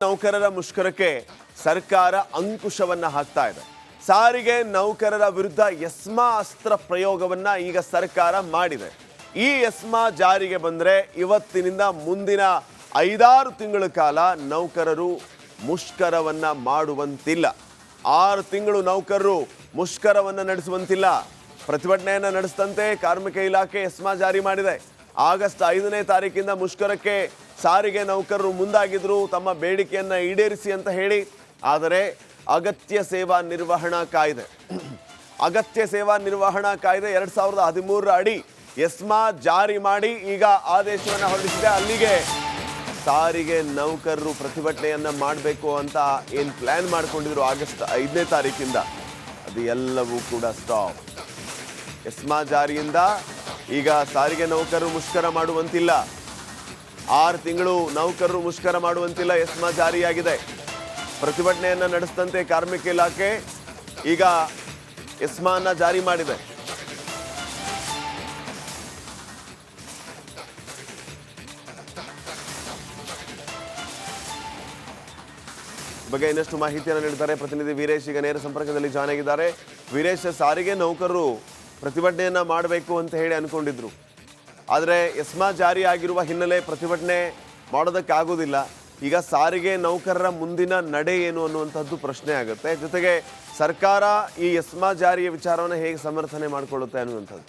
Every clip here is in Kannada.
ನೌಕರರ ಮುಷ್ಕರಕ್ಕೆ ಸರ್ಕಾರ ಅಂಕುಶವನ್ನ ಹಾಕ್ತಾ ಇದೆ. ಸಾರಿಗೆ ನೌಕರರ ವಿರುದ್ಧ ಎಸ್ಮಾ ಅಸ್ತ್ರ ಪ್ರಯೋಗವನ್ನ ಈಗ ಸರ್ಕಾರ ಮಾಡಿದೆ. ಈ ಎಸ್ಮಾ ಜಾರಿಗೆ ಬಂದ್ರೆ ಇವತ್ತಿನಿಂದ ಮುಂದಿನ 5-6 ತಿಂಗಳ ಕಾಲ ನೌಕರರು ಮುಷ್ಕರವನ್ನ ಮಾಡುವಂತಿಲ್ಲ. 6 ತಿಂಗಳು ನೌಕರರು ಮುಷ್ಕರವನ್ನ ನಡೆಸುವಂತಿಲ್ಲ. ಪ್ರತಿಭಟನೆಯನ್ನ ನಡೆಸದಂತೆ ಕಾರ್ಮಿಕ ಇಲಾಖೆ ಎಸ್ಮಾ ಜಾರಿ ಮಾಡಿದೆ. ಆಗಸ್ಟ್ 5ನೇ ತಾರೀಕಿಂದ ಮುಷ್ಕರಕ್ಕೆ ಸಾರಿಗೆ ನೌಕರರು ಮುಂದಾಗಿದ್ರು ತಮ್ಮ ಬೇಡಿಕೆಯನ್ನ ಈಡೇರಿಸಿ ಅಂತ ಹೇಳಿ. ಆದರೆ ಅಗತ್ಯ ಸೇವಾ ನಿರ್ವಹಣಾ ಕಾಯ್ದೆ 2013 ಅಡಿ ಎಸ್ಮಾ ಜಾರಿ ಮಾಡಿ ಈಗ ಆದೇಶವನ್ನು ಹೊರಡಿಸಿದೆ. ಅಲ್ಲಿಗೆ ಸಾರಿಗೆ ನೌಕರರು ಪ್ರತಿಭಟನೆಯನ್ನ ಮಾಡಬೇಕು ಅಂತ ಏನು ಪ್ಲಾನ್ ಮಾಡಿಕೊಂಡಿದ್ರು ಆಗಸ್ಟ್ 5ನೇ ತಾರೀಕಿಂದ ಅದು ಎಲ್ಲವೂ ಕೂಡ ಸ್ಟಾಪ್. ಎಸ್ಮಾ ಜಾರಿಯಿಂದ ಈಗ ಸಾರಿಗೆ ನೌಕರರು ಮುಷ್ಕರ ಮಾಡುವಂತಿಲ್ಲ. 6 ತಿಂಗಳು ನೌಕರರು ಮುಷ್ಕರ ಮಾಡುವಂತಿಲ್ಲ. ಎಸ್ಮಾ ಜಾರಿಯಾಗಿದೆ. ಪ್ರತಿಭಟನೆಯನ್ನ ನಡೆಸದಂತೆ ಕಾರ್ಮಿಕ ಇಲಾಖೆ ಈಗ ಎಸ್ಮಾನ ಜಾರಿ ಮಾಡಿದೆ. ಬಗ್ಗೆ ಇನ್ನಷ್ಟು ಮಾಹಿತಿಯನ್ನು ನೀಡಿದ್ದಾರೆ ಪ್ರತಿನಿಧಿ ವೀರೇಶ್. ಈಗ ನೇರ ಸಂಪರ್ಕದಲ್ಲಿ ಜಾಯ್ನ್ ಆಗಿದ್ದಾರೆ. ವೀರೇಶ್, ಸಾರಿಗೆ ನೌಕರರು ಪ್ರತಿಭಟನೆಯನ್ನ ಮಾಡಬೇಕು ಅಂತ ಹೇಳಿ ಅನ್ಕೊಂಡಿದ್ರು. ಆದರೆ ಎಸ್ಮಾ ಜಾರಿ ಆಗಿರುವ ಹಿನ್ನೆಲೆ ಪ್ರತಿಭಟನೆ ಮಾಡೋದಕ್ಕಾಗೋದಿಲ್ಲ. ಈಗ ಸಾರಿಗೆ ನೌಕರರ ಮುಂದಿನ ನಡೆ ಏನು ಅನ್ನುವಂಥದ್ದು ಪ್ರಶ್ನೆ ಆಗುತ್ತೆ. ಜೊತೆಗೆ ಸರ್ಕಾರ ಈ ಎಸ್ಮಾ ಜಾರಿಯ ವಿಚಾರವನ್ನು ಹೇಗೆ ಸಮರ್ಥನೆ ಮಾಡಿಕೊಳ್ಳುತ್ತೆ ಅನ್ನುವಂಥದ್ದು.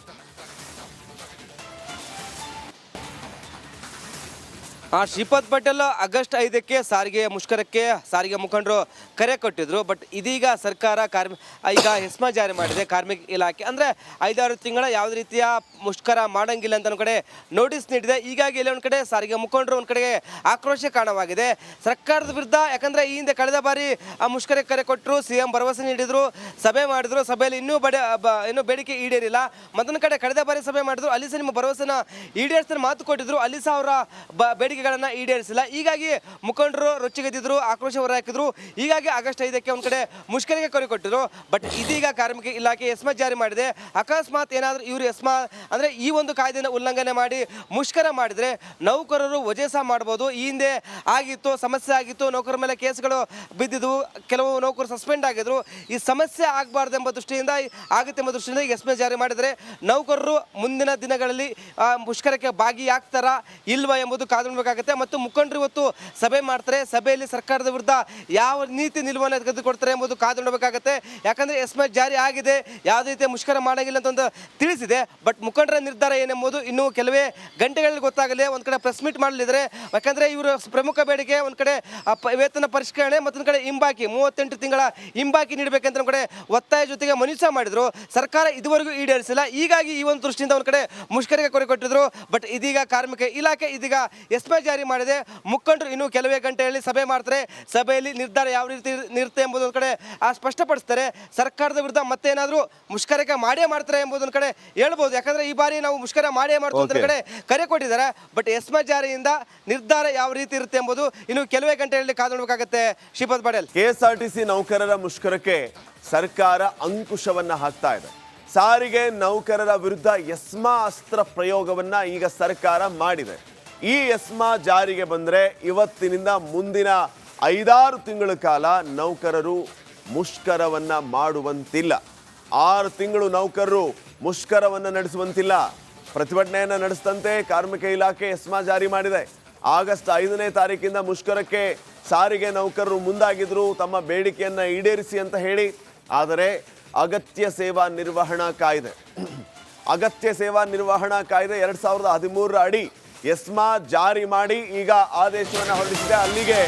ಶ್ರೀಪಾದ್ ಪಟೇಲ್ ಆಗಸ್ಟ್ 5ಕ್ಕೆ ಸಾರಿಗೆ ಮುಷ್ಕರಕ್ಕೆ ಸಾರಿಗೆ ಮುಖಂಡರು ಕರೆ ಕೊಟ್ಟಿದ್ರು. ಬಟ್ ಇದೀಗ ಸರ್ಕಾರ ಈಗ ಎಸ್ಮಾ ಜಾರಿ ಮಾಡಿದೆ. ಕಾರ್ಮಿಕ ಇಲಾಖೆ ಅಂದರೆ 5-6 ತಿಂಗಳ ಯಾವುದೇ ರೀತಿಯ ಮುಷ್ಕರ ಮಾಡಂಗಿಲ್ಲ ಅಂತ ಒಂದು ಕಡೆ ನೋಟಿಸ್ ನೀಡಿದೆ. ಹೀಗಾಗಿ ಇಲ್ಲಿ ಒಂದು ಕಡೆ ಸಾರಿಗೆ ಮುಖಂಡರು ಒಂದು ಕಡೆಗೆ ಆಕ್ರೋಶ ಕಾರಣವಾಗಿದೆ ಸರ್ಕಾರದ ವಿರುದ್ಧ. ಯಾಕಂದರೆ ಈ ಹಿಂದೆ ಕಳೆದ ಬಾರಿ ಆ ಮುಷ್ಕರಕ್ಕೆ ಕರೆ ಕೊಟ್ಟರು, CM ಭರವಸೆ ನೀಡಿದ್ರು, ಸಭೆ ಮಾಡಿದ್ರು. ಸಭೆಯಲ್ಲಿ ಇನ್ನೂ ಬೇಡಿಕೆ ಈಡೇರಿಲ್ಲ. ಮತ್ತೊಂದು ಕಡೆ ಕಳೆದ ಬಾರಿ ಸಭೆ ಮಾಡಿದ್ರು, ಅಲ್ಲಿ ಸಹ ನಿಮ್ಮ ಭರವಸೆನ ಈಡೇರಿಸಿದ ಮಾತು ಕೊಟ್ಟಿದ್ರು, ಅಲ್ಲಿ ಸಹ ಅವರ ಬೇಡಿಕೆ ಈಡೇರಿಸಿಲ್ಲ. ಹೀಗಾಗಿ ಮುಖಂಡರು ರೊಚ್ಚಿಗೆದ್ದಿದ್ರು, ಆಕ್ರೋಶ ಹೊರಹಾಕಿದ್ರು. ಹೀಗಾಗಿ ಆಗಸ್ಟ್ 5ಕ್ಕೆ ಒಂದು ಕಡೆ ಮುಷ್ಕರಿಗೆ ಕರೆ ಕೊಟ್ಟಿದ್ರು. ಬಟ್ ಇದೀಗ ಕಾರ್ಮಿಕ ಇಲಾಖೆ ಎಸ್ಮಾ ಜಾರಿ ಮಾಡಿದೆ. ಅಕಸ್ಮಾತ್ ಏನಾದರೂ ಇವರು ಎಸ್ಮಾ ಅಂದರೆ ಈ ಒಂದು ಕಾಯ್ದೆಯನ್ನು ಉಲ್ಲಂಘನೆ ಮಾಡಿ ಮುಷ್ಕರ ಮಾಡಿದರೆ ನೌಕರರು ವಜೆ ಸಹ ಮಾಡ್ಬೋದು. ಈ ಹಿಂದೆ ಆಗಿತ್ತು, ಸಮಸ್ಯೆ ಆಗಿತ್ತು, ನೌಕರರ ಮೇಲೆ ಕೇಸ್ಗಳು ಬಿದ್ದಿದ್ವು, ಕೆಲವು ನೌಕರು ಸಸ್ಪೆಂಡ್ ಆಗಿದ್ರು. ಈ ಸಮಸ್ಯೆ ಆಗಬಾರ್ದು ಎಂಬ ದೃಷ್ಟಿಯಿಂದ ಆಗುತ್ತೆ ಎಂಬ ದೃಷ್ಟಿಯಿಂದ ಎಸ್ಮಾ ಜಾರಿ ಮಾಡಿದರೆ ನೌಕರರು ಮುಂದಿನ ದಿನಗಳಲ್ಲಿ ಮುಷ್ಕರಕ್ಕೆ ಭಾಗಿಯಾಗ್ತಾರಾ ಇಲ್ವಾ ಎಂಬುದು ಕಾದು ಾಗುತ್ತೆ. ಮತ್ತು ಮುಖಂಡರು ಇವತ್ತು ಸಭೆ ಮಾಡ್ತಾರೆ. ಸಭೆಯಲ್ಲಿ ಸರ್ಕಾರದ ವಿರುದ್ಧ ಯಾವ ನೀತಿ ನಿಲುವನ್ನು ತೆಗೆದುಕೊಡ್ತಾರೆ ಎಂಬುದು ಕಾದು ನೋಡಬೇಕಾಗುತ್ತೆ. ಯಾಕಂದರೆ ಎಸ್ಮಾ ಜಾರಿ ಆಗಿದೆ, ಯಾವುದೇ ರೀತಿಯ ಮುಷ್ಕರ ಮಾಡಂಗಿಲ್ಲ ಅಂತ ಒಂದು ತಿಳಿಸಿದೆ. ಬಟ್ ಮುಖಂಡರ ನಿರ್ಧಾರ ಏನೆಂಬುದು ಇನ್ನೂ ಕೆಲವೇ ಗಂಟೆಗಳಲ್ಲಿ ಗೊತ್ತಾಗಲಿದೆ. ಒಂದು ಕಡೆ ಪ್ರೆಸ್ ಮೀಟ್ ಮಾಡಲಿದ್ದಾರೆ. ಯಾಕಂದರೆ ಇವರು ಪ್ರಮುಖ ಬೇಡಿಕೆ ಒಂದು ಕಡೆ ವೇತನ ಪರಿಷ್ಕರಣೆ, ಮತ್ತೊಂದು ಕಡೆ ಹಿಂಬಾಕಿ 38 ತಿಂಗಳ ಹಿಂಬಾಕಿ ನೀಡಬೇಕಂತ ಒಂದು ಕಡೆ ಒತ್ತಾಯ ಜೊತೆಗೆ ಮನವಿ ಮಾಡಿದ್ರು. ಸರ್ಕಾರ ಇದುವರೆಗೂ ಈಡೇರಿಸಿಲ್ಲ. ಹೀಗಾಗಿ ಈ ಒಂದು ದೃಷ್ಟಿಯಿಂದ ಒಂದು ಕಡೆ ಮುಷ್ಕರಿಗೆ ಕರೆ ಕೊಟ್ಟಿದ್ರು. ಬಟ್ ಇದೀಗ ಕಾರ್ಮಿಕ ಇಲಾಖೆ ಇದೀಗ ಎಸ್ಮಾ ಜಾರಿ ಮಾಡಿದೆ. ಮುಖಂಡರು ಇನ್ನು ಕೆಲವೇ ಗಂಟೆಯಲ್ಲಿ ಸಭೆ ಮಾಡ್ತಾರೆ. ಸಭೆಯಲ್ಲಿ ನಿರ್ಧಾರ ಯಾವ ರೀತಿ ಇರುತ್ತೆ ಎಂಬುದು ಒಂದು ಕಡೆ ಸ್ಪಷ್ಟಪಡಿಸ್ತಾರೆ. ಸರ್ಕಾರದ ವಿರುದ್ಧ ಮತ್ತೇನಾದರೂ ಮುಷ್ಕರಕ್ಕೆ ಮಾಡೇ ಮಾಡ್ತಾರೆ ಎಂಬುದೊಂದು ಕಡೆ ಹೇಳ್ಬೋದು. ಯಾಕಂದ್ರೆ ಈ ಬಾರಿ ನಾವು ಮುಷ್ಕರ ಮಾಡೇ ಮಾಡ್ತೀವಿ ಕಡೆ ಕರೆ ಕೊಟ್ಟಿದ್ದಾರೆ. ಬಟ್ ಎಸ್ಮಾ ಜಾರಿಯಿಂದ ನಿರ್ಧಾರ ಯಾವ ರೀತಿ ಇರುತ್ತೆ ಎಂಬುದು ಇನ್ನು ಕೆಲವೇ ಗಂಟೆಯಲ್ಲಿ ಕಾದು ನೋಡಬೇಕಾಗುತ್ತೆ. ಶ್ರೀಪಾದ್ ಪಟೇಲ್, KSRTC ನೌಕರರ ಮುಷ್ಕರಕ್ಕೆ ಸರ್ಕಾರ ಅಂಕುಶವನ್ನ ಹಾಕ್ತಾ ಇದೆ. ಸಾರಿಗೆ ನೌಕರರ ವಿರುದ್ಧ ಎಸ್ಮಾ ಅಸ್ತ್ರ ಪ್ರಯೋಗವನ್ನ ಈಗ ಸರ್ಕಾರ ಮಾಡಿದೆ. ಈ ಎಸ್ಮಾ ಜಾರಿಗೆ ಬಂದರೆ ಇವತ್ತಿನಿಂದ ಮುಂದಿನ 5-6 ತಿಂಗಳ ಕಾಲ ನೌಕರರು ಮುಷ್ಕರವನ್ನ ಮಾಡುವಂತಿಲ್ಲ. 6 ತಿಂಗಳು ನೌಕರರು ಮುಷ್ಕರವನ್ನ ನಡೆಸುವಂತಿಲ್ಲ. ಪ್ರತಿಭಟನೆಯನ್ನ ನಡೆಸದಂತೆ ಕಾರ್ಮಿಕ ಇಲಾಖೆ ಎಸ್ಮಾ ಜಾರಿ ಮಾಡಿದೆ. ಆಗಸ್ಟ್ 5ನೇ ತಾರೀಕಿಂದ ಮುಷ್ಕರಕ್ಕೆ ಸಾರಿಗೆ ನೌಕರರು ಮುಂದಾಗಿದ್ರು ತಮ್ಮ ಬೇಡಿಕೆಯನ್ನ ಈಡೇರಿಸಿ ಅಂತ ಹೇಳಿ. ಆದರೆ ಅಗತ್ಯ ಸೇವಾ ನಿರ್ವಹಣಾ ಕಾಯ್ದೆ 2013 ಅಡಿ ಎಸ್ಮಾ ಜಾರಿ ಮಾಡಿ ಈಗ ಆದೇಶವನ್ನು ಹೊರಡಿಸಿದೆ. ಅಲ್ಲಿಗೆ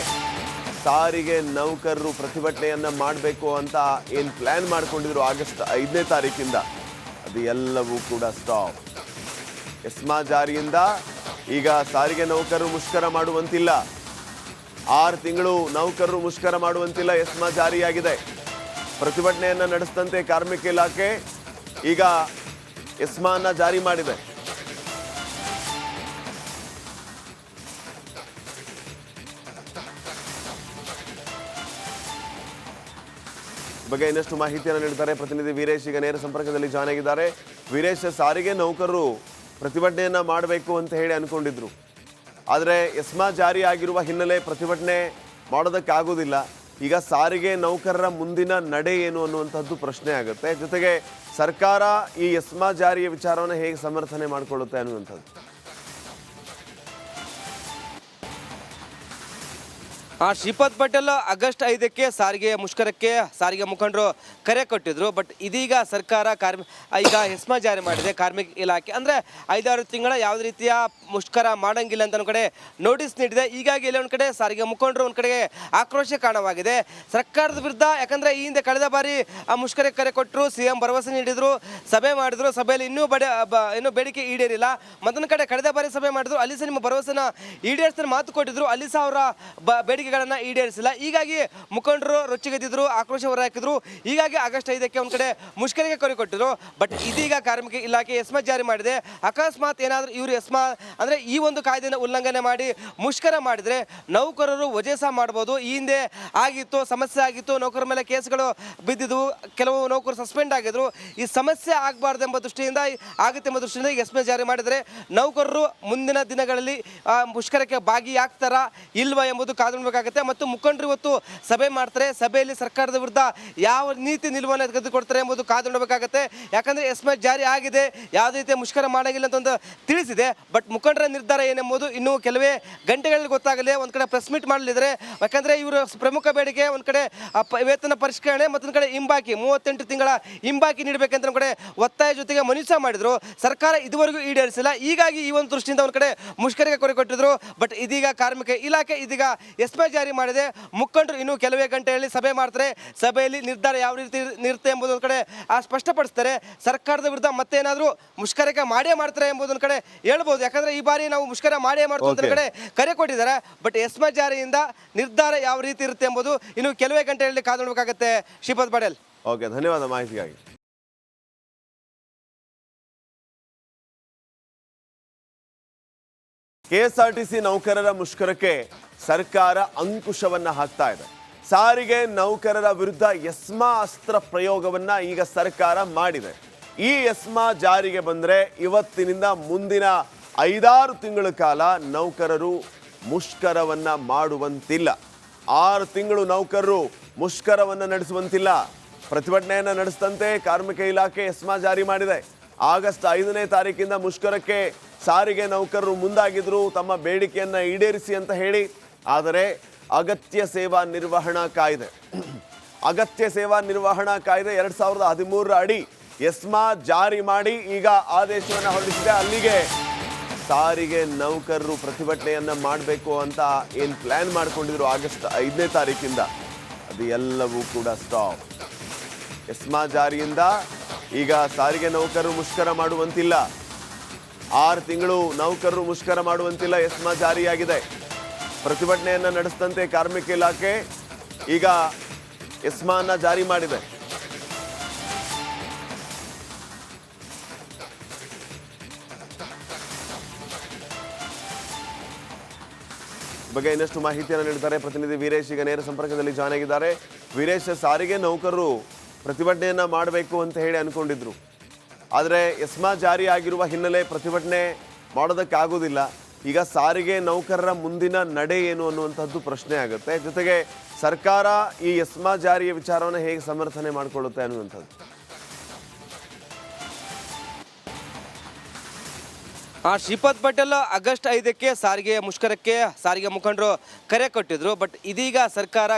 ಸಾರಿಗೆ ನೌಕರರು ಪ್ರತಿಭಟನೆಯನ್ನ ಮಾಡಬೇಕು ಅಂತ ಏನು ಪ್ಲಾನ್ ಮಾಡಿಕೊಂಡಿದ್ರು ಆಗಸ್ಟ್ 5ನೇ ತಾರೀಕಿಂದ ಅದು ಎಲ್ಲವೂ ಕೂಡ ಸ್ಟಾಪ್. ಎಸ್ಮಾ ಜಾರಿಯಿಂದ ಈಗ ಸಾರಿಗೆ ನೌಕರರು ಮುಷ್ಕರ ಮಾಡುವಂತಿಲ್ಲ. 6 ತಿಂಗಳು ನೌಕರರು ಮುಷ್ಕರ ಮಾಡುವಂತಿಲ್ಲ. ಎಸ್ಮಾ ಜಾರಿಯಾಗಿದೆ. ಪ್ರತಿಭಟನೆಯನ್ನ ನಡೆಸದಂತೆ ಕಾರ್ಮಿಕ ಇಲಾಖೆ ಈಗ ಎಸ್ಮಾನ ಜಾರಿ ಮಾಡಿದೆ. ಬಗ್ಗೆ ಇನ್ನಷ್ಟು ಮಾಹಿತಿಯನ್ನು ನೀಡಿದ್ದಾರೆ ಪ್ರತಿನಿಧಿ ವೀರೇಶ್. ಈಗ ನೇರ ಸಂಪರ್ಕದಲ್ಲಿ ಜಾಯ್ನ್ ಆಗಿದ್ದಾರೆ. ವೀರೇಶ್, ಸಾರಿಗೆ ನೌಕರರು ಪ್ರತಿಭಟನೆಯನ್ನ ಮಾಡಬೇಕು ಅಂತ ಹೇಳಿ ಅನ್ಕೊಂಡಿದ್ರು. ಆದರೆ ಎಸ್ಮಾ ಜಾರಿ ಆಗಿರುವ ಹಿನ್ನೆಲೆ ಪ್ರತಿಭಟನೆ ಮಾಡೋದಕ್ಕಾಗೋದಿಲ್ಲ. ಈಗ ಸಾರಿಗೆ ನೌಕರರ ಮುಂದಿನ ನಡೆ ಏನು ಅನ್ನುವಂಥದ್ದು ಪ್ರಶ್ನೆ ಆಗುತ್ತೆ. ಜೊತೆಗೆ ಸರ್ಕಾರ ಈ ಎಸ್ಮಾ ಜಾರಿಯ ವಿಚಾರವನ್ನು ಹೇಗೆ ಸಮರ್ಥನೆ ಮಾಡಿಕೊಳ್ಳುತ್ತೆ ಅನ್ನುವಂಥದ್ದು. ಶ್ರೀಪಾದ್ ಪಟೇಲ್ ಆಗಸ್ಟ್ 5ಕ್ಕೆ ಸಾರಿಗೆ ಮುಷ್ಕರಕ್ಕೆ ಸಾರಿಗೆ ಮುಖಂಡರು ಕರೆ ಕೊಟ್ಟಿದ್ರು. ಬಟ್ ಇದೀಗ ಸರ್ಕಾರ ಈಗ ಎಸ್ಮಾ ಜಾರಿ ಮಾಡಿದೆ. ಕಾರ್ಮಿಕ ಇಲಾಖೆ ಅಂದರೆ 5-6 ತಿಂಗಳ ಯಾವುದೇ ರೀತಿಯ ಮುಷ್ಕರ ಮಾಡಂಗಿಲ್ಲ ಅಂತ ಒಂದು ಕಡೆ ನೋಟಿಸ್ ನೀಡಿದೆ. ಹೀಗಾಗಿ ಇಲ್ಲಿ ಒಂದು ಕಡೆ ಸಾರಿಗೆ ಮುಖಂಡರು ಒಂದು ಕಡೆಗೆ ಆಕ್ರೋಶ ಕಾರಣವಾಗಿದೆ ಸರ್ಕಾರದ ವಿರುದ್ಧ. ಯಾಕಂದರೆ ಈ ಹಿಂದೆ ಕಳೆದ ಬಾರಿ ಆ ಮುಷ್ಕರಕ್ಕೆ ಕರೆ ಕೊಟ್ಟರು, CM ಭರವಸೆ ನೀಡಿದ್ರು, ಸಭೆ ಮಾಡಿದ್ರು, ಸಭೆಯಲ್ಲಿ ಇನ್ನೂ ಬೇಡಿಕೆ ಈಡೇರಿಲ್ಲ. ಮತ್ತೊಂದು ಕಡೆ ಕಳೆದ ಬಾರಿ ಸಭೆ ಮಾಡಿದ್ರು, ಅಲ್ಲಿ ಸಹ ನಿಮ್ಮ ಭರವಸೆನ ಈಡೇರಿಸ್ತಾನೆ ಮಾತು ಕೊಟ್ಟಿದ್ರು, ಅಲ್ಲಿ ಸಹ ಅವರ ಬೇಡಿಕೆ ಈಡೇರಿಸಿಲ್ಲ. ಹೀಗಾಗಿ ಮುಖಂಡರು ರೊಚ್ಚಿಗೆದ್ದಿದ್ರು, ಆಕ್ರೋಶ ಹೊರಹಾಕಿದ್ರು. ಹೀಗಾಗಿ ಆಗಸ್ಟ್ 5ಕ್ಕೆ ಒಂದು ಕಡೆ ಮುಷ್ಕರಕ್ಕೆ ಕರೆ ಕೊಟ್ಟಿದ್ರು. ಬಟ್ ಇದೀಗ ಕಾರ್ಮಿಕ ಇಲಾಖೆ ಎಸ್ಮಾ ಜಾರಿ ಮಾಡಿದೆ. ಅಕಸ್ಮಾತ್ ಏನಾದರೂ ಇವರು ಎಸ್ಮಾ ಅಂದರೆ ಈ ಒಂದು ಕಾಯ್ದೆಯನ್ನು ಉಲ್ಲಂಘನೆ ಮಾಡಿ ಮುಷ್ಕರ ಮಾಡಿದರೆ ನೌಕರರು ವಜೇಸ ಮಾಡ್ಬೋದು. ಈ ಹಿಂದೆ ಆಗಿತ್ತು, ಸಮಸ್ಯೆ ಆಗಿತ್ತು, ನೌಕರರ ಮೇಲೆ ಕೇಸ್ಗಳು ಬಿದ್ದಿದ್ವು, ಕೆಲವು ನೌಕರು ಸಸ್ಪೆಂಡ್ ಆಗಿದ್ರು. ಈ ಸಮಸ್ಯೆ ಆಗಬಾರ್ದೆಂಬ ದೃಷ್ಟಿಯಿಂದ ಆಗುತ್ತೆ ಎಂಬ ದೃಷ್ಟಿಯಿಂದ ಈಗ ಎಸ್ಮಾ ಜಾರಿ ಮಾಡಿದರೆ ನೌಕರರು ಮುಂದಿನ ದಿನಗಳಲ್ಲಿ ಮುಷ್ಕರಕ್ಕೆ ಭಾಗಿಯಾಗ್ತಾರಾ ಇಲ್ವಾ ಎಂಬುದು ಕಾದು ಮತ್ತು ಮುಖಂಡರು ಇವತ್ತು ಸಭೆ ಮಾಡ್ತಾರೆ. ಸಭೆಯಲ್ಲಿ ಸರ್ಕಾರದ ವಿರುದ್ಧ ಯಾವ ನೀತಿ ನಿಲುವನ್ನು ತೆಗೆದುಕೊಡ್ತಾರೆ ಎಂಬುದು ಕಾದು ನೋಡಬೇಕಾಗುತ್ತೆ. ಯಾಕಂದರೆ ಎಸ್ಮಾ ಜಾರಿ ಆಗಿದೆ, ಯಾವುದೇ ರೀತಿಯ ಮುಷ್ಕರ ಮಾಡಂಗಿಲ್ಲ ಅಂತ ಒಂದು ತಿಳಿಸಿದೆ. ಬಟ್ ಮುಖಂಡರ ನಿರ್ಧಾರ ಏನೆಂಬುದು ಇನ್ನೂ ಕೆಲವೇ ಗಂಟೆಗಳಲ್ಲಿ ಗೊತ್ತಾಗಲಿ. ಒಂದು ಕಡೆ ಪ್ರೆಸ್ ಮೀಟ್ ಮಾಡಲಿದ್ದಾರೆ. ಯಾಕಂದರೆ ಇವರು ಪ್ರಮುಖ ಬೇಡಿಕೆ ಒಂದು ಕಡೆ ವೇತನ ಪರಿಷ್ಕರಣೆ, ಮತ್ತೊಂದು ಕಡೆ ಹಿಂಬಾಕಿ 38 ತಿಂಗಳ ಹಿಂಬಾಕಿ ನೀಡಬೇಕಂತ ಒಂದು ಕಡೆ ಒತ್ತಾಯ ಜೊತೆಗೆ ಮನವಿ ಮಾಡಿದ್ರು. ಸರ್ಕಾರ ಇದುವರೆಗೂ ಈಡೇರಿಸಿಲ್ಲ. ಹೀಗಾಗಿ ಈ ಒಂದು ದೃಷ್ಟಿಯಿಂದ ಒಂದು ಕಡೆ ಮುಷ್ಕರಕ್ಕೆ ಕರೆ ಕೊಟ್ಟಿದ್ರು. ಬಟ್ ಇದೀಗ ಕಾರ್ಮಿಕ ಇಲಾಖೆ ಇದೀಗ ಎಸ್ಮಾ ಜಾರಿ ಮಾಡಿದೆ. ಮುಖಂಡರು ಇನ್ನು ಕೆಲವೇ ಗಂಟೆಯಲ್ಲಿ ಸಭೆ ಮಾಡ್ತಾರೆ. ಸಭೆಯಲ್ಲಿ ನಿರ್ಧಾರ ಯಾವ ರೀತಿ ಇರುತ್ತೆ ಎಂಬುದು ಒಂದು ಕಡೆ ಸ್ಪಷ್ಟಪಡಿಸ್ತಾರೆ. ಸರ್ಕಾರದ ವಿರುದ್ಧ ಮತ್ತೇನಾದರೂ ಮುಷ್ಕರಕ್ಕೆ ಮಾಡೇ ಮಾಡ್ತಾರೆ ಎಂಬುದೊಂದು ಕಡೆ ಹೇಳ್ಬೋದು. ಯಾಕಂದ್ರೆ ಈ ಬಾರಿ ನಾವು ಮುಷ್ಕರ ಮಾಡೇ ಮಾಡ್ತೀವಿ ಕಡೆ ಕರೆ ಕೊಟ್ಟಿದ್ದಾರೆ. ಬಟ್ ಎಸ್ಮಾ ಜಾರಿಯಿಂದ ನಿರ್ಧಾರ ಯಾವ ರೀತಿ ಇರುತ್ತೆ ಎಂಬುದು ಇನ್ನು ಕೆಲವೇ ಗಂಟೆಯಲ್ಲಿ ಕಾದು ನೋಡಬೇಕಾಗುತ್ತೆ. ಶ್ರೀಪಾದ್ ಪಟೇಲ್, ಓಕೆ, ಧನ್ಯವಾದ ಮಾಹಿತಿಗಾಗಿ. KSRTC ನೌಕರರ ಮುಷ್ಕರಕ್ಕೆ ಸರ್ಕಾರ ಅಂಕುಶವನ್ನ ಹಾಕ್ತಾ ಇದೆ. ಸಾರಿಗೆ ನೌಕರರ ವಿರುದ್ಧ ಎಸ್ಮಾ ಅಸ್ತ್ರ ಪ್ರಯೋಗವನ್ನ ಈಗ ಸರ್ಕಾರ ಮಾಡಿದೆ. ಈ ಎಸ್ಮಾ ಜಾರಿಗೆ ಬಂದರೆ ಇವತ್ತಿನಿಂದ ಮುಂದಿನ 5-6 ತಿಂಗಳ ಕಾಲ ನೌಕರರು ಮುಷ್ಕರವನ್ನ ಮಾಡುವಂತಿಲ್ಲ. 6 ತಿಂಗಳು ನೌಕರರು ಮುಷ್ಕರವನ್ನ ನಡೆಸುವಂತಿಲ್ಲ. ಪ್ರತಿಭಟನೆಯನ್ನ ನಡೆಸಿದಂತೆ ಕಾರ್ಮಿಕ ಇಲಾಖೆ ಎಸ್ಮಾ ಜಾರಿ ಮಾಡಿದೆ. ಆಗಸ್ಟ್ 5ನೇ ತಾರೀಕಿಂದ ಮುಷ್ಕರಕ್ಕೆ ಸಾರಿಗೆ ನೌಕರರು ಮುಂದಾಗಿದ್ರು, ತಮ್ಮ ಬೇಡಿಕೆಯನ್ನ ಈಡೇರಿಸಿ ಅಂತ ಹೇಳಿ. ಆದರೆ ಅಗತ್ಯ ಸೇವಾ ನಿರ್ವಹಣಾ ಕಾಯ್ದೆ 2013 ಅಡಿ ಎಸ್ಮಾ ಜಾರಿ ಮಾಡಿ ಈಗ ಆದೇಶವನ್ನು ಹೊರಡಿಸಿದೆ. ಅಲ್ಲಿಗೆ ಸಾರಿಗೆ ನೌಕರರು ಪ್ರತಿಭಟನೆಯನ್ನ ಮಾಡಬೇಕು ಅಂತ ಏನು ಪ್ಲಾನ್ ಮಾಡಿಕೊಂಡಿದ್ರು ಆಗಸ್ಟ್ 5ನೇ ತಾರೀಕಿಂದ, ಅದು ಎಲ್ಲವೂ ಕೂಡ ಸ್ಟಾಪ್. ಎಸ್ಮಾ ಜಾರಿಯಿಂದ ಈಗ ಸಾರಿಗೆ ನೌಕರರು ಮುಷ್ಕರ ಮಾಡುವಂತಿಲ್ಲ. 6 ತಿಂಗಳು ನೌಕರರು ಮುಷ್ಕರ ಮಾಡುವಂತಿಲ್ಲ. ಎಸ್ಮಾ ಜಾರಿಯಾಗಿದೆ. ಪ್ರತಿಭಟನೆಯನ್ನ ನಡೆಸಿದಂತೆ ಕಾರ್ಮಿಕ ಇಲಾಖೆ ಈಗ ಎಸ್ಮಾನ ಜಾರಿ ಮಾಡಿದೆ. ಬಗ್ಗೆ ಇನ್ನಷ್ಟು ಮಾಹಿತಿಯನ್ನು ನೀಡಿದ್ದಾರೆ ಪ್ರತಿನಿಧಿ ವೀರೇಶ್. ಈಗ ನೇರ ಸಂಪರ್ಕದಲ್ಲಿ ಜಾಯ್ನ್ ಆಗಿದ್ದಾರೆ. ವೀರೇಶ್, ಸಾರಿಗೆ ನೌಕರರು ಪ್ರತಿಭಟನೆಯನ್ನ ಮಾಡಬೇಕು ಅಂತ ಹೇಳಿ ಅನ್ಕೊಂಡಿದ್ರು. ಆದರೆ ಎಸ್ಮಾ ಜಾರಿ ಆಗಿರುವ ಹಿನ್ನೆಲೆ ಪ್ರತಿಭಟನೆ ಮಾಡೋದಕ್ಕಾಗೋದಿಲ್ಲ. ಈಗ ಸಾರಿಗೆ ನೌಕರರ ಮುಂದಿನ ನಡೆ ಏನು ಅನ್ನುವಂಥದ್ದು ಪ್ರಶ್ನೆ ಆಗುತ್ತೆ. ಜೊತೆಗೆ ಸರ್ಕಾರ ಈ ಎಸ್ಮಾ ಜಾರಿಯ ವಿಚಾರವನ್ನು ಹೇಗೆ ಸಮರ್ಥನೆ ಮಾಡಿಕೊಳ್ಳುತ್ತೆ ಅನ್ನುವಂಥದ್ದು. ಶ್ರೀಪಾದ್ ಪಟೇಲ್ ಆಗಸ್ಟ್ 5ಕ್ಕೆ ಸಾರಿಗೆ ಮುಷ್ಕರಕ್ಕೆ ಸಾರಿಗೆ ಮುಖಂಡರು ಕರೆ ಕೊಟ್ಟಿದ್ರು. ಬಟ್ ಇದೀಗ ಸರ್ಕಾರ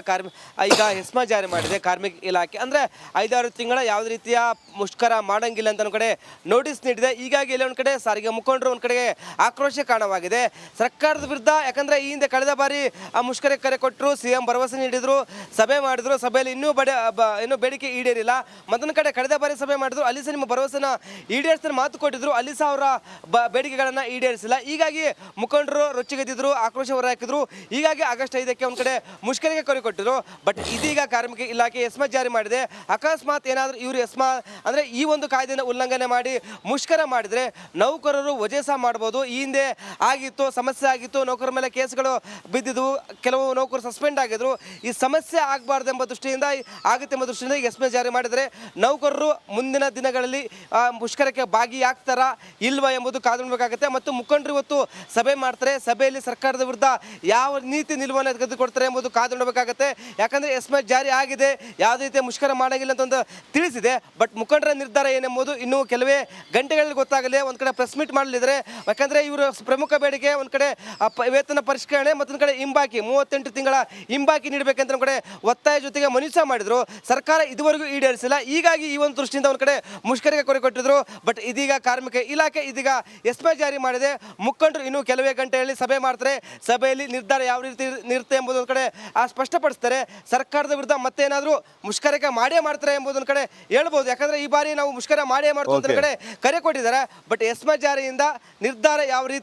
ಈಗ ಎಸ್ಮಾ ಜಾರಿ ಮಾಡಿದೆ. ಕಾರ್ಮಿಕ ಇಲಾಖೆ ಅಂದರೆ 5-6 ತಿಂಗಳ ಯಾವುದೇ ರೀತಿಯ ಮುಷ್ಕರ ಮಾಡಂಗಿಲ್ಲ ಅಂತ ಒಂದು ಕಡೆ ನೋಟಿಸ್ ನೀಡಿದೆ. ಹೀಗಾಗಿ ಇಲ್ಲಿ ಒಂದು ಕಡೆ ಸಾರಿಗೆ ಮುಖಂಡರು ಒಂದು ಕಡೆಗೆ ಆಕ್ರೋಶ ಕಾರಣವಾಗಿದೆ ಸರ್ಕಾರದ ವಿರುದ್ಧ. ಯಾಕಂದರೆ ಈ ಹಿಂದೆ ಕಳೆದ ಬಾರಿ ಆ ಮುಷ್ಕರಕ್ಕೆ ಕರೆ ಕೊಟ್ಟರು, CM ಭರವಸೆ ನೀಡಿದ್ರು, ಸಭೆ ಮಾಡಿದ್ರು, ಸಭೆಯಲ್ಲಿ ಇನ್ನೂ ಬೇಡಿಕೆ ಈಡೇರಿಲ್ಲ. ಮತ್ತೊಂದು ಕಡೆ ಕಳೆದ ಬಾರಿ ಸಭೆ ಮಾಡಿದ್ರು, ಅಲ್ಲಿ ಸಹ ನಿಮ್ಮ ಭರವಸೆನ ಈಡೇರಿಸ್ತಾನೆ ಮಾತು ಕೊಟ್ಟಿದ್ರು, ಅಲ್ಲಿ ಸಹ ಅವರ ಬೇಡಿಕೆ ಈಡೇರಿಸಿಲ್ಲ. ಹೀಗಾಗಿ ಮುಖಂಡರು ರೊಚ್ಚಿಗೆದ್ದಿದ್ರು, ಆಕ್ರೋಶ ಹೊರಹಾಕಿದ್ರು. ಹೀಗಾಗಿ ಆಗಸ್ಟ್ 5ಕ್ಕೆ ಒಂದು ಕಡೆ ಮುಷ್ಕರಕ್ಕೆ ಕರೆ ಕೊಟ್ಟಿದ್ರು. ಬಟ್ ಇದೀಗ ಕಾರ್ಮಿಕ ಇಲಾಖೆ ಎಸ್ಮಾ ಜಾರಿ ಮಾಡಿದೆ. ಅಕಸ್ಮಾತ್ ಏನಾದರೂ ಇವರು ಎಸ್ಮಾ ಅಂದರೆ ಈ ಒಂದು ಕಾಯ್ದೆಯನ್ನು ಉಲ್ಲಂಘನೆ ಮಾಡಿ ಮುಷ್ಕರ ಮಾಡಿದರೆ ನೌಕರರು ವಜೇಸ ಮಾಡ್ಬೋದು. ಈ ಹಿಂದೆ ಆಗಿತ್ತು, ಸಮಸ್ಯೆ ಆಗಿತ್ತು, ನೌಕರರ ಮೇಲೆ ಕೇಸ್ಗಳು ಬಿದ್ದಿದ್ವು, ಕೆಲವು ನೌಕರು ಸಸ್ಪೆಂಡ್ ಆಗಿದ್ರು. ಈ ಸಮಸ್ಯೆ ಆಗಬಾರ್ದೆಂಬ ದೃಷ್ಟಿಯಿಂದ ಆಗುತ್ತೆ ಎಂಬ ದೃಷ್ಟಿಯಿಂದ ಎಸ್ಮಾ ಜಾರಿ ಮಾಡಿದರೆ ನೌಕರರು ಮುಂದಿನ ದಿನಗಳಲ್ಲಿ ಮುಷ್ಕರಕ್ಕೆ ಭಾಗಿಯಾಗ್ತಾರಾ ಇಲ್ವಾ ಎಂಬುದು ಕಾದು ನೋಡಬೇಕಾಗುತ್ತೆ. ಮತ್ತು ಮುಖಂಡರು ಇವತ್ತು ಸಭೆ ಮಾಡ್ತಾರೆ, ಸಭೆಯಲ್ಲಿ ಸರ್ಕಾರದ ವಿರುದ್ಧ ಯಾವ ನೀತಿ ನಿಲುವನ್ನು ತೆಗೆದುಕೊಡ್ತಾರೆ ಎಂಬುದು ಕಾದು ನೋಡಬೇಕಾಗುತ್ತೆ. ಯಾಕಂದ್ರೆ ಎಸ್ಮಾ ಜಾರಿ ಆಗಿದೆ, ಯಾವುದೇ ರೀತಿಯ ಮುಷ್ಕರ ಮಾಡಾಗಿಲ್ಲ ಅಂತ ಒಂದು ತಿಳಿಸಿದೆ. ಬಟ್ ಮುಖಂಡರ ನಿರ್ಧಾರ ಏನೆಂಬುದು ಇನ್ನೂ ಕೆಲವೇ ಗಂಟೆಗಳಲ್ಲಿ ಗೊತ್ತಾಗಲಿದೆ. ಒಂದ್ ಕಡೆ ಪ್ರೆಸ್ ಮೀಟ್ ಮಾಡಲಿದ್ರೆ, ಯಾಕಂದ್ರೆ ಇವರು ಪ್ರಮುಖ ಬೇಡಿಕೆ ಒಂದ್ ಕಡೆ ವೇತನ ಪರಿಷ್ಕರಣೆ, ಮತ್ತೊಂದು ಕಡೆ ಹಿಂಬಾಕಿ 38 ತಿಂಗಳ ಹಿಂಬಾಕಿ ನೀಡಬೇಕಂತ ಒಂದ್ ಕಡೆ ಒತ್ತಾಯ ಜೊತೆಗೆ ಮನವಿ ಸಹ ಮಾಡಿದ್ರು. ಸರ್ಕಾರ ಇದುವರೆಗೂ ಈಡೇರಿಸಿಲ್ಲ. ಹೀಗಾಗಿ ಈ ಒಂದು ದೃಷ್ಟಿಯಿಂದ ಒಂದ್ ಕಡೆ ಮುಷ್ಕರಕ್ಕೆ ಕರೆ ಕೊಟ್ಟಿದ್ರು. ಬಟ್ ಇದೀಗ ಕಾರ್ಮಿಕ ಇಲಾಖೆ ಇದೀಗ ಎಸ್ಮಾ ಜಾರಿ ಮಾಡಿದೆ. ಮುಖಂಡರು ಇನ್ನು ಕೆಲವೇ ಗಂಟೆಯಲ್ಲಿ ಸಭೆ ಮಾಡ್ತಾರೆ. ಸಭೆಯಲ್ಲಿ ನಿರ್ಧಾರ ಯಾವ ರೀತಿ ಇರುತ್ತೆ ಎಂಬುದು ಒಂದ್ ಕಡೆ ಸ್ಪಷ್ಟಪಡಿಸ್ತಾರೆ. ಸರ್ಕಾರದ ವಿರುದ್ಧ ಮತ್ತೇನಾದ್ರೂ ಮುಷ್ಕರಕ್ಕೆ ಮಾಡೇ ಮಾಡ್ತಾರೆ ಎಂಬುದೊಂದು ಕಡೆ ಹೇಳ್ಬೋದು. ಯಾಕಂದ್ರೆ ಈ ಬಾರಿ ನಾವು ಮುಷ್ಕರ ಮಾಡೇ ಮಾಡ್ತೀವಿ ಅಂತ ಕಡೆ ಕರೆ ಕೊಟ್ಟಿದ್ದಾರೆ. ಬಟ್ ಎಸ್ಮಾ ಜಾರಿಯಿಂದ ನಿರ್ಧಾರ ಯಾವ ರೀತಿ